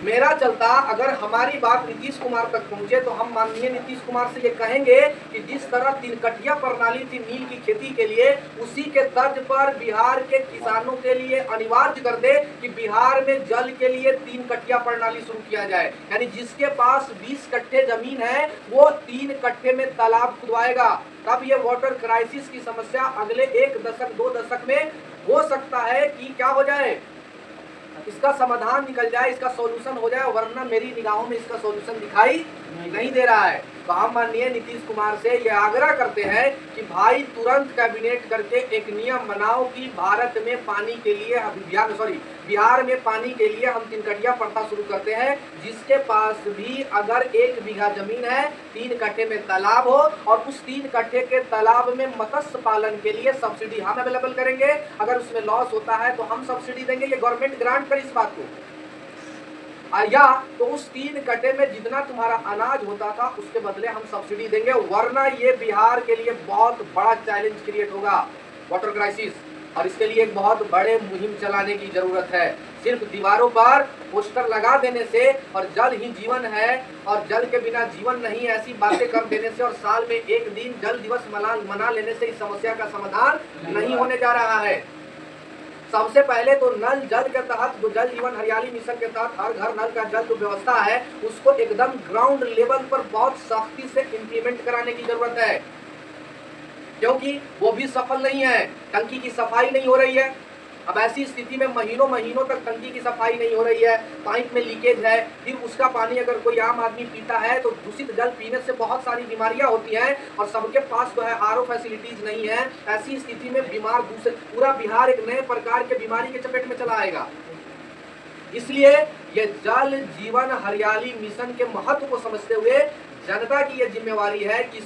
मेरा चलता अगर हमारी बात नीतीश कुमार तक पहुंचे तो हम माननीय नीतीश कुमार से ये कहेंगे कि जिस तरह तीन कटिया प्रणाली थी नील की खेती के लिए, उसी के तर्ज पर बिहार के किसानों के लिए अनिवार्य कर दे कि बिहार में जल के लिए तीन कटिया प्रणाली शुरू किया जाए। यानी जिसके पास 20 कट्ठे जमीन है वो 3 कट्ठे में तालाब खुदवाएगा। तब ये वाटर क्राइसिस की समस्या अगले 1 दशक 2 दशक में हो सकता है कि क्या हो जाए, इसका समाधान निकल जाए, इसका सॉल्यूशन हो जाए, वरना मेरी निगाहों में इसका सॉल्यूशन दिखाई नहीं दे रहा है। तो हम माननीय नीतीश कुमार से यह आग्रह करते हैं कि भाई तुरंत कैबिनेट करके एक नियम बनाओ कि भारत में पानी के लिए बिहार में पानी के लिए हम 3 कटिया प्रथा शुरू करते हैं। जिसके पास भी अगर 1 बीघा जमीन है, 3 कट्ठे में तालाब हो और उस 3 कट्ठे के तालाब में मत्स्य पालन के लिए सब्सिडी हम अवेलेबल करेंगे। अगर उसमें लॉस होता है तो हम सब्सिडी देंगे, ये गवर्नमेंट ग्रांट करे इस बात को। या तो उस 3 कट्ठे में जितना तुम्हारा अनाज होता था उसके बदले हम सब्सिडी देंगे, वरना ये बिहार के लिए बहुत बड़ा चैलेंज क्रिएट होगा, वाटर क्राइसिस। और इसके लिए एक बहुत बड़े मुहिम चलाने की जरूरत है। सिर्फ दीवारों पर पोस्टर लगा देने से और जल ही जीवन है और जल के बिना जीवन नहीं, ऐसी बातें कर देने से और साल में 1 दिन जल दिवस मना लेने से इस समस्या का समाधान नहीं होने जा रहा है। सबसे पहले तो नल जल के तहत जो जल जीवन हरियाली मिशन के तहत हर घर नल का जल जो व्यवस्था है उसको एकदम ग्राउंड लेवल पर बहुत सख्ती से इम्प्लीमेंट कराने की जरूरत है, क्योंकि वो भी सफल नहीं है। टंकी की सफाई नहीं हो रही है। अब ऐसी स्थिति में महीनों महीनों तक टंकी की सफाई नहीं हो रही है, पाइप में लीकेज है, फिर उसका पानी अगर कोई आम आदमी पीता है तो दूषित जल पीने से बहुत सारी बीमारियां होती हैं और सबके पास जो है आरओ फैसिलिटीज नहीं है। ऐसी स्थिति में बीमार पूरा बिहार एक नए प्रकार के बीमारी के चपेट में चला आएगा। इसलिए ये जल जीवन हरियाली मिशन के महत्व को समझते हुए जनता की यह जिम्मेवारी है कि